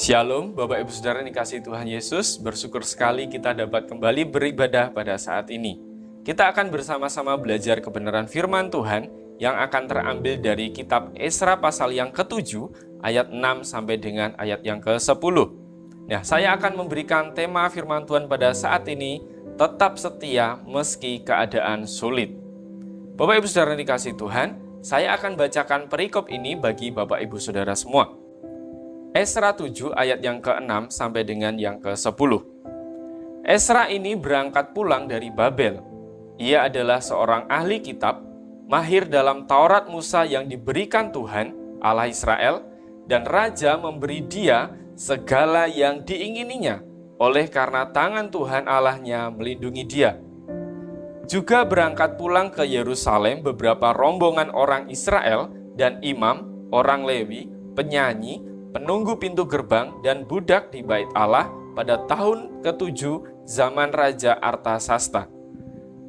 Shalom, Bapak Ibu Saudara yang dikasihi Tuhan Yesus, bersyukur sekali kita dapat kembali beribadah pada saat ini. Kita akan bersama-sama belajar kebenaran firman Tuhan yang akan terambil dari kitab Esra pasal yang ke-7, ayat 6 sampai dengan ayat yang ke-10. Nah, saya akan memberikan tema firman Tuhan pada saat ini, tetap setia meski keadaan sulit. Bapak Ibu Saudara yang dikasihi Tuhan, saya akan bacakan perikop ini bagi Bapak Ibu Saudara semua. Esra 7 ayat yang ke-6 sampai dengan yang ke-10. Esra ini berangkat pulang dari Babel. Ia adalah seorang ahli kitab, mahir dalam Taurat Musa yang diberikan Tuhan, Allah Israel, dan Raja memberi dia segala yang diingininya, oleh karena tangan Tuhan Allahnya melindungi dia. Juga berangkat pulang ke Yerusalem beberapa rombongan orang Israel dan imam, orang Lewi, penyanyi, penunggu pintu gerbang, dan budak di bait Allah pada tahun ke-7 zaman Raja Artasasta.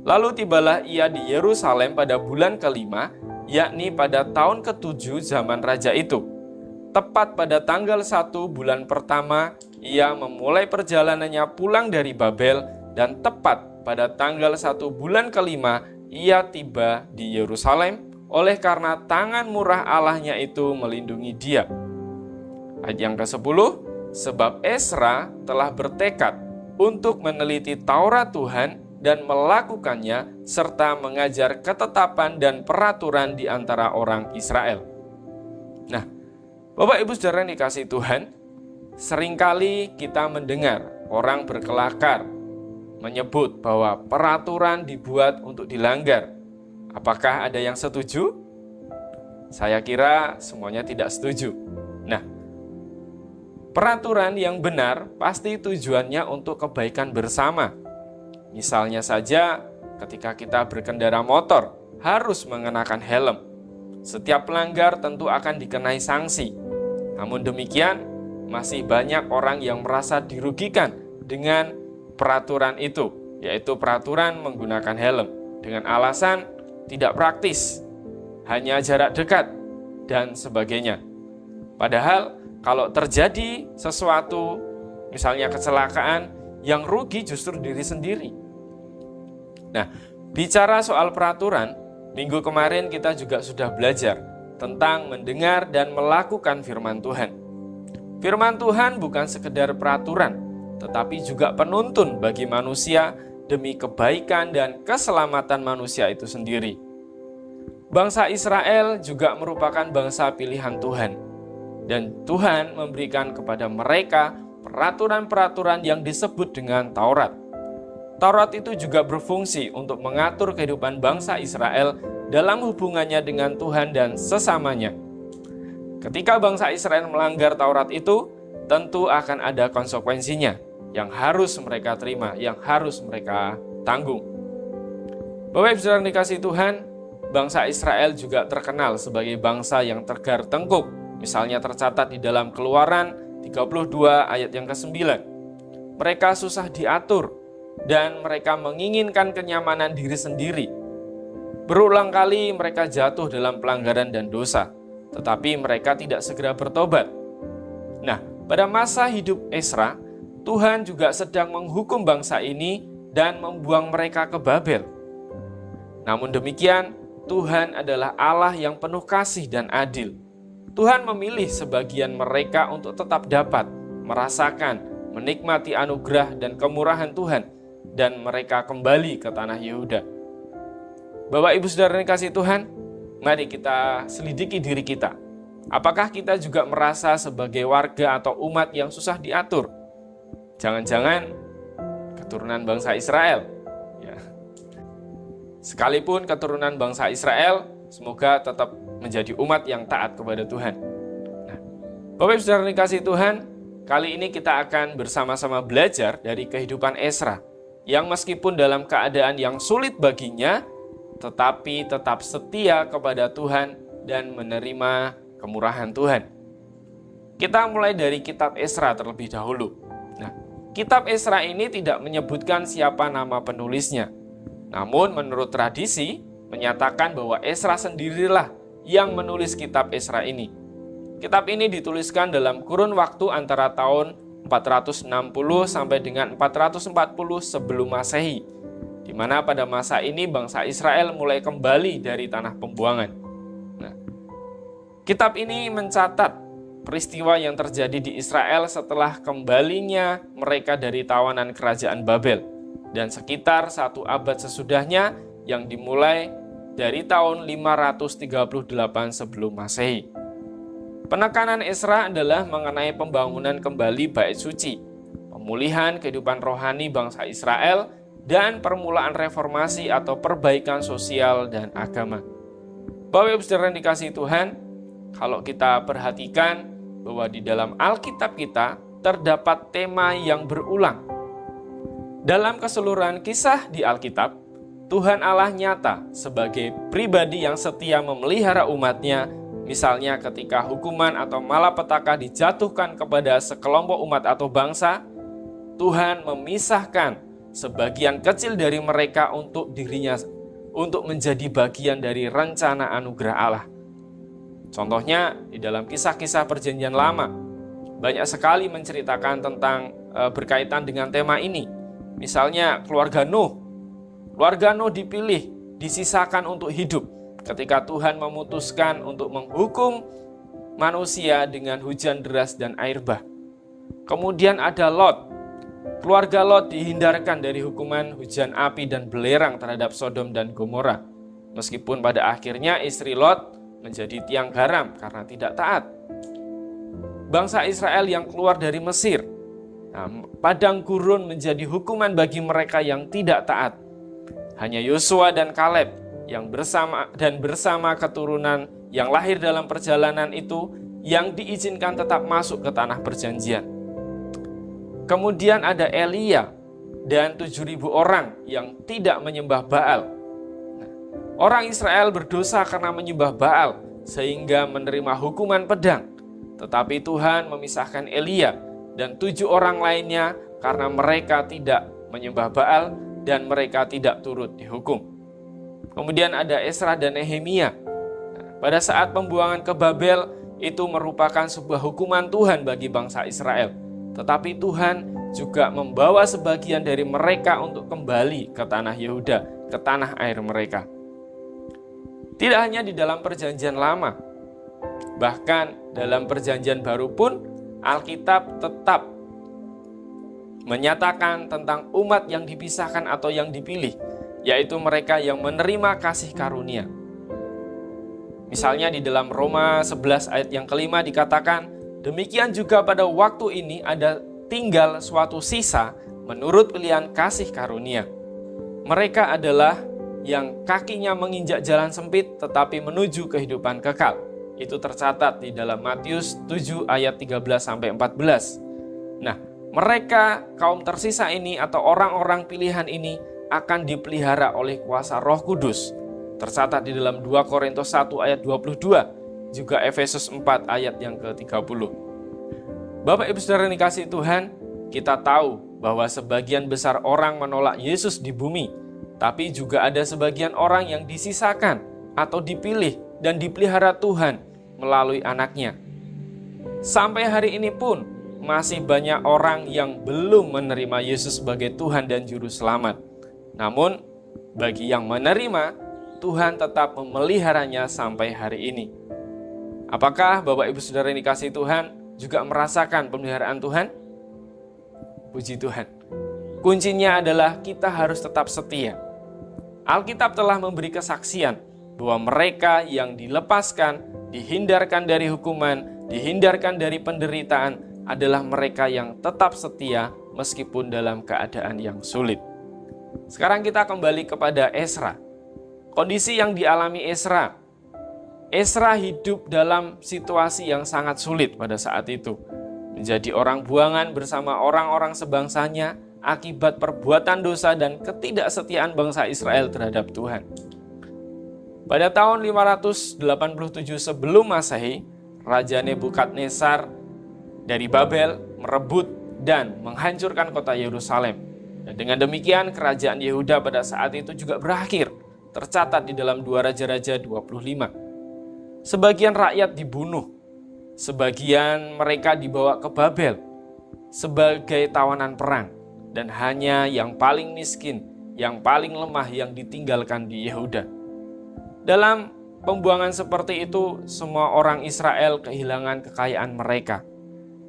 Lalu tibalah ia di Yerusalem pada bulan ke-5, yakni pada tahun ke-7 zaman Raja itu. Tepat pada tanggal 1 bulan pertama, ia memulai perjalanannya pulang dari Babel, dan tepat pada tanggal 1 bulan ke-5, ia tiba di Yerusalem, oleh karena tangan murah Allahnya itu melindungi dia. Ayat yang ke-10, sebab Esra telah bertekad untuk meneliti Taurat Tuhan dan melakukannya, serta mengajar ketetapan dan peraturan di antara orang Israel. Nah, Bapak Ibu Saudara yang dikasihi Tuhan, seringkali kita mendengar orang berkelakar menyebut bahwa peraturan dibuat untuk dilanggar. Apakah ada yang setuju? Saya kira semuanya tidak setuju. Nah, peraturan yang benar pasti tujuannya untuk kebaikan bersama. Misalnya saja ketika kita berkendara motor harus mengenakan helm. Setiap pelanggar tentu akan dikenai sanksi. Namun demikian, masih banyak orang yang merasa dirugikan dengan peraturan itu, yaitu peraturan menggunakan helm, dengan alasan tidak praktis, hanya jarak dekat, dan sebagainya. Padahal kalau terjadi sesuatu, misalnya kecelakaan, yang rugi justru diri sendiri. Nah, bicara soal peraturan, minggu kemarin kita juga sudah belajar tentang mendengar dan melakukan firman Tuhan. Firman Tuhan bukan sekedar peraturan, tetapi juga penuntun bagi manusia demi kebaikan dan keselamatan manusia itu sendiri. Bangsa Israel juga merupakan bangsa pilihan Tuhan. Dan Tuhan memberikan kepada mereka peraturan-peraturan yang disebut dengan Taurat. Taurat itu juga berfungsi untuk mengatur kehidupan bangsa Israel dalam hubungannya dengan Tuhan dan sesamanya. Ketika bangsa Israel melanggar Taurat itu, tentu akan ada konsekuensinya yang harus mereka terima, yang harus mereka tanggung. Bapak Ibu Saudara yang dikasihi Tuhan, bangsa Israel juga terkenal sebagai bangsa yang tegar tengkuk. Misalnya tercatat di dalam Keluaran 32 ayat yang ke-9. Mereka susah diatur dan mereka menginginkan kenyamanan diri sendiri. Berulang kali mereka jatuh dalam pelanggaran dan dosa, tetapi mereka tidak segera bertobat. Nah, pada masa hidup Esra, Tuhan juga sedang menghukum bangsa ini dan membuang mereka ke Babel. Namun demikian, Tuhan adalah Allah yang penuh kasih dan adil. Tuhan memilih sebagian mereka untuk tetap dapat merasakan, menikmati anugerah dan kemurahan Tuhan, dan mereka kembali ke tanah Yehuda. Bapak Ibu Saudara yang dikasihi Tuhan, mari kita selidiki diri kita. Apakah kita juga merasa sebagai warga atau umat yang susah diatur? Jangan-jangan keturunan bangsa Israel. Ya. Sekalipun keturunan bangsa Israel, semoga tetap menjadi umat yang taat kepada Tuhan. Nah, Bapak Ibu Saudara yang dikasihi Tuhan, kali ini kita akan bersama-sama belajar dari kehidupan Esra, yang meskipun dalam keadaan yang sulit baginya, tetapi tetap setia kepada Tuhan dan menerima kemurahan Tuhan. Kita mulai dari kitab Esra terlebih dahulu. Nah, kitab Esra ini tidak menyebutkan siapa nama penulisnya. Namun menurut tradisi, menyatakan bahwa Esra sendirilah yang menulis kitab Esra ini. Kitab ini dituliskan dalam kurun waktu antara tahun 460 sampai dengan 440 sebelum Masehi, di mana pada masa ini bangsa Israel mulai kembali dari tanah pembuangan. Nah, kitab ini mencatat peristiwa yang terjadi di Israel setelah kembalinya mereka dari tawanan kerajaan Babel, dan sekitar 1 abad sesudahnya yang dimulai dari tahun 538 sebelum Masehi. Penekanan Ezra adalah mengenai pembangunan kembali bait suci, pemulihan kehidupan rohani bangsa Israel, dan permulaan reformasi atau perbaikan sosial dan agama. Bapak Ibu Saudara yang dikasihi Tuhan, kalau kita perhatikan bahwa di dalam Alkitab kita terdapat tema yang berulang. Dalam keseluruhan kisah di Alkitab, Tuhan Allah nyata sebagai pribadi yang setia memelihara umat-Nya. Misalnya ketika hukuman atau malapetaka dijatuhkan kepada sekelompok umat atau bangsa, Tuhan memisahkan sebagian kecil dari mereka untuk dirinya, untuk menjadi bagian dari rencana anugerah Allah. Contohnya di dalam kisah-kisah Perjanjian Lama, banyak sekali menceritakan tentang berkaitan dengan tema ini. Misalnya keluarga Nuh. Keluarga Nuh dipilih, disisakan untuk hidup ketika Tuhan memutuskan untuk menghukum manusia dengan hujan deras dan air bah. Kemudian ada Lot. Keluarga Lot dihindarkan dari hukuman hujan api dan belerang terhadap Sodom dan Gomora. Meskipun pada akhirnya istri Lot menjadi tiang garam karena tidak taat. Bangsa Israel yang keluar dari Mesir. Padang gurun menjadi hukuman bagi mereka yang tidak taat. Hanya Yosua dan Kaleb yang bersama keturunan yang lahir dalam perjalanan itu yang diizinkan tetap masuk ke tanah perjanjian. Kemudian ada Elia dan 7.000 orang yang tidak menyembah Baal. Orang Israel berdosa karena menyembah Baal sehingga menerima hukuman pedang. Tetapi Tuhan memisahkan Elia dan 7 orang lainnya karena mereka tidak menyembah Baal dan mereka tidak turut dihukum. Kemudian ada Ezra dan Nehemia. Pada saat pembuangan ke Babel itu merupakan sebuah hukuman Tuhan bagi bangsa Israel. Tetapi Tuhan juga membawa sebagian dari mereka untuk kembali ke tanah Yehuda, ke tanah air mereka. Tidak hanya di dalam Perjanjian Lama, bahkan dalam Perjanjian Baru pun Alkitab tetap menyatakan tentang umat yang dipisahkan atau yang dipilih, yaitu mereka yang menerima kasih karunia. Misalnya di dalam Roma 11 ayat yang kelima dikatakan, demikian juga pada waktu ini ada tinggal suatu sisa menurut pilihan kasih karunia. Mereka adalah yang kakinya menginjak jalan sempit tetapi menuju kehidupan kekal. Itu tercatat di dalam Matius 7 ayat 13-14. Nah, mereka kaum tersisa ini atau orang-orang pilihan ini akan dipelihara oleh kuasa Roh Kudus. Tercatat di dalam 2 Korintus 1 ayat 22, juga Efesus 4 ayat yang ke-30. Bapak Ibu Saudara yang dikasihi Tuhan, kita tahu bahwa sebagian besar orang menolak Yesus di bumi, tapi juga ada sebagian orang yang disisakan atau dipilih dan dipelihara Tuhan melalui anaknya. Sampai hari ini pun masih banyak orang yang belum menerima Yesus sebagai Tuhan dan Juru Selamat. Namun, bagi yang menerima, Tuhan tetap memeliharanya sampai hari ini. Apakah Bapak Ibu Saudara yang dikasihi Tuhan juga merasakan pemeliharaan Tuhan? Puji Tuhan. Kuncinya adalah kita harus tetap setia. Alkitab telah memberi kesaksian bahwa mereka yang dilepaskan, dihindarkan dari hukuman, dihindarkan dari penderitaan adalah mereka yang tetap setia meskipun dalam keadaan yang sulit. Sekarang kita kembali kepada Ezra. Kondisi yang dialami Ezra. Ezra hidup dalam situasi yang sangat sulit pada saat itu. Menjadi orang buangan bersama orang-orang sebangsanya akibat perbuatan dosa dan ketidaksetiaan bangsa Israel terhadap Tuhan. Pada tahun 587 sebelum Masehi, Raja Nebukadnezar dari Babel merebut dan menghancurkan kota Yerusalem. Dan dengan demikian kerajaan Yehuda pada saat itu juga berakhir. Tercatat di dalam 2 Raja-Raja 25. Sebagian rakyat dibunuh. Sebagian mereka dibawa ke Babel sebagai tawanan perang, dan hanya yang paling miskin, yang paling lemah yang ditinggalkan di Yehuda. Dalam pembuangan seperti itu, semua orang Israel kehilangan kekayaan mereka.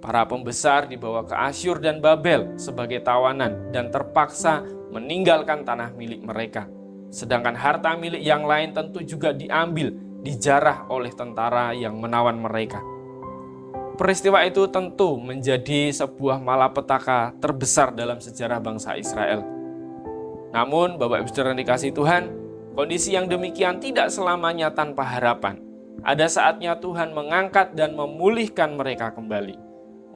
Para pembesar dibawa ke Asyur dan Babel sebagai tawanan dan terpaksa meninggalkan tanah milik mereka. Sedangkan harta milik yang lain tentu juga diambil, dijarah oleh tentara yang menawan mereka. Peristiwa itu tentu menjadi sebuah malapetaka terbesar dalam sejarah bangsa Israel. Namun, Bapak Ibu Saudara yang dikasihi Tuhan, kondisi yang demikian tidak selamanya tanpa harapan. Ada saatnya Tuhan mengangkat dan memulihkan mereka kembali.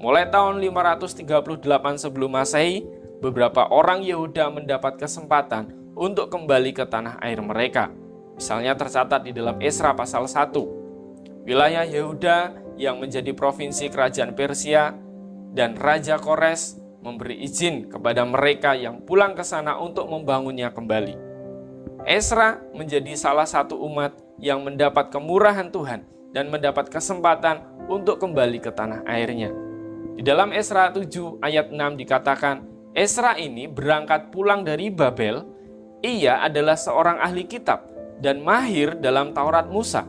Mulai tahun 538 sebelum Masehi, beberapa orang Yehuda mendapat kesempatan untuk kembali ke tanah air mereka. Misalnya tercatat di dalam Esra pasal 1. Wilayah Yehuda yang menjadi provinsi kerajaan Persia dan Raja Kores memberi izin kepada mereka yang pulang ke sana untuk membangunnya kembali. Esra menjadi salah satu umat yang mendapat kemurahan Tuhan dan mendapat kesempatan untuk kembali ke tanah airnya. Di dalam Esra 7 ayat 6 dikatakan, Esra ini berangkat pulang dari Babel. Ia adalah seorang ahli kitab dan mahir dalam Taurat Musa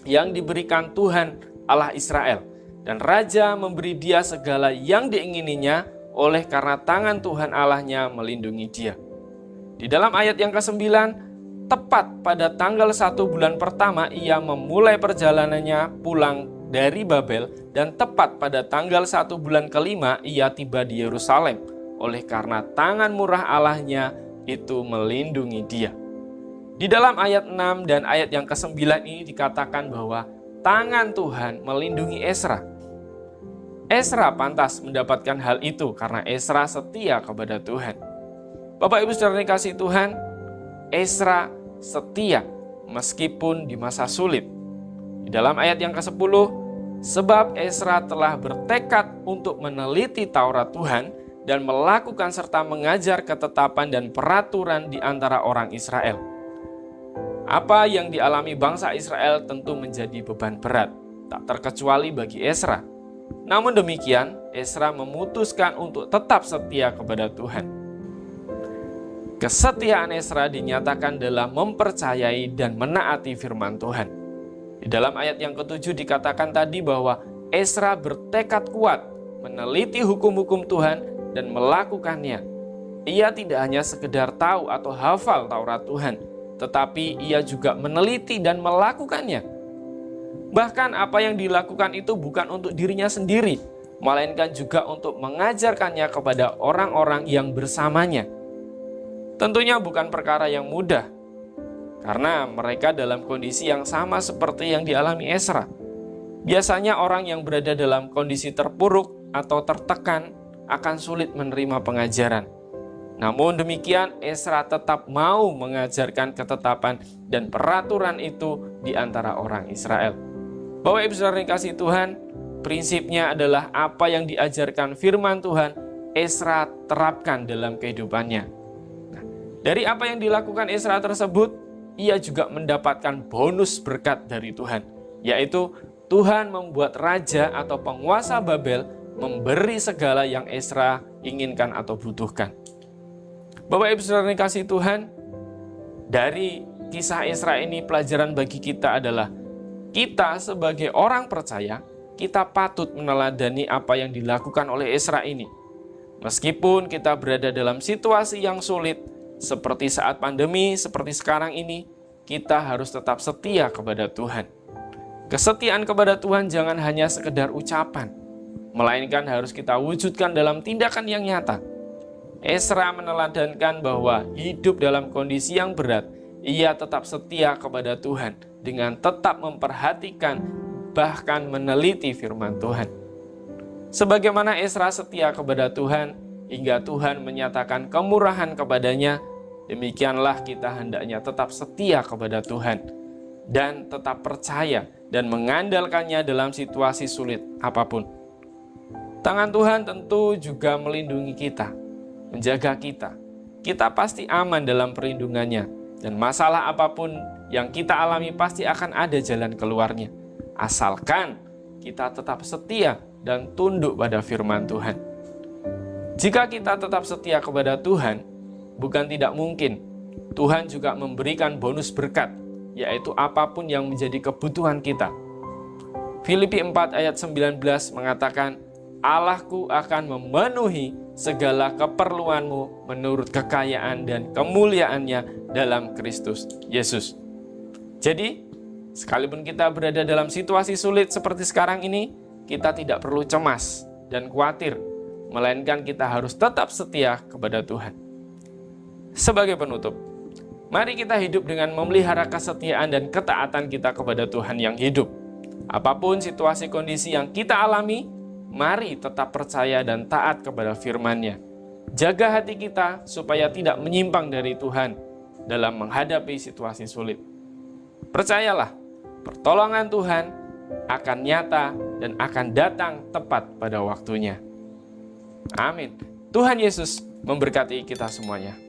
yang diberikan Tuhan Allah Israel, dan raja memberi dia segala yang diingininya oleh karena tangan Tuhan Allahnya melindungi dia. Di dalam ayat yang ke-9, tepat pada tanggal 1 bulan pertama ia memulai perjalanannya pulang dari Babel, dan tepat pada tanggal 1 bulan ke-5 ia tiba di Yerusalem oleh karena tangan murah Allahnya itu melindungi dia. Di dalam ayat 6 dan ayat yang ke-9 ini dikatakan bahwa tangan Tuhan melindungi Esra. Esra pantas mendapatkan hal itu karena Esra setia kepada Tuhan. Bapak Ibu Saudara yang dikasihi Tuhan, Esra setia meskipun di masa sulit. Di dalam ayat yang ke-10, sebab Esra telah bertekad untuk meneliti Taurat Tuhan dan melakukan serta mengajar ketetapan dan peraturan di antara orang Israel. Apa yang dialami bangsa Israel tentu menjadi beban berat, tak terkecuali bagi Esra. Namun demikian, Esra memutuskan untuk tetap setia kepada Tuhan. Kesetiaan Esra dinyatakan dalam mempercayai dan menaati firman Tuhan. Di dalam ayat yang ke-7 dikatakan tadi bahwa Esra bertekad kuat meneliti hukum-hukum Tuhan dan melakukannya. Ia tidak hanya sekedar tahu atau hafal Taurat Tuhan, tetapi ia juga meneliti dan melakukannya. Bahkan apa yang dilakukan itu bukan untuk dirinya sendiri, melainkan juga untuk mengajarkannya kepada orang-orang yang bersamanya. Tentunya bukan perkara yang mudah, karena mereka dalam kondisi yang sama seperti yang dialami Esra. Biasanya orang yang berada dalam kondisi terpuruk atau tertekan akan sulit menerima pengajaran. Namun demikian, Esra tetap mau mengajarkan ketetapan dan peraturan itu di antara orang Israel. Bapak Ibu Saudara yang kasih Tuhan, prinsipnya adalah apa yang diajarkan firman Tuhan, Esra terapkan dalam kehidupannya. Nah, dari apa yang dilakukan Esra tersebut, ia juga mendapatkan bonus berkat dari Tuhan, yaitu Tuhan membuat raja atau penguasa Babel memberi segala yang Esra inginkan atau butuhkan. Bapak Ibu Saudara yang kasih Tuhan, dari kisah Esra ini pelajaran bagi kita adalah kita sebagai orang percaya, kita patut meneladani apa yang dilakukan oleh Esra ini. Meskipun kita berada dalam situasi yang sulit, seperti saat pandemi, seperti sekarang ini, kita harus tetap setia kepada Tuhan. Kesetiaan kepada Tuhan jangan hanya sekedar ucapan, melainkan harus kita wujudkan dalam tindakan yang nyata. Esra meneladankan bahwa hidup dalam kondisi yang berat, ia tetap setia kepada Tuhan dengan tetap memperhatikan bahkan meneliti firman Tuhan. Sebagaimana Esra setia kepada Tuhan hingga Tuhan menyatakan kemurahan kepadanya, demikianlah kita hendaknya tetap setia kepada Tuhan dan tetap percaya dan mengandalkannya dalam situasi sulit apapun. Tangan Tuhan tentu juga melindungi kita, menjaga kita. Kita pasti aman dalam perlindungannya, dan masalah apapun yang kita alami pasti akan ada jalan keluarnya. Asalkan kita tetap setia dan tunduk pada firman Tuhan. Jika kita tetap setia kepada Tuhan, bukan tidak mungkin Tuhan juga memberikan bonus berkat, yaitu apapun yang menjadi kebutuhan kita. Filipi 4 ayat 19 mengatakan, Allahku akan memenuhi segala keperluanmu menurut kekayaan dan kemuliaannya dalam Kristus Yesus. Jadi, sekalipun kita berada dalam situasi sulit seperti sekarang ini, kita tidak perlu cemas dan khawatir, melainkan kita harus tetap setia kepada Tuhan. Sebagai penutup, mari kita hidup dengan memelihara kesetiaan dan ketaatan kita kepada Tuhan yang hidup. Apapun situasi kondisi yang kita alami, mari tetap percaya dan taat kepada firman-Nya. Jaga hati kita supaya tidak menyimpang dari Tuhan dalam menghadapi situasi sulit. Percayalah, pertolongan Tuhan akan nyata dan akan datang tepat pada waktunya. Amin. Tuhan Yesus memberkati kita semuanya.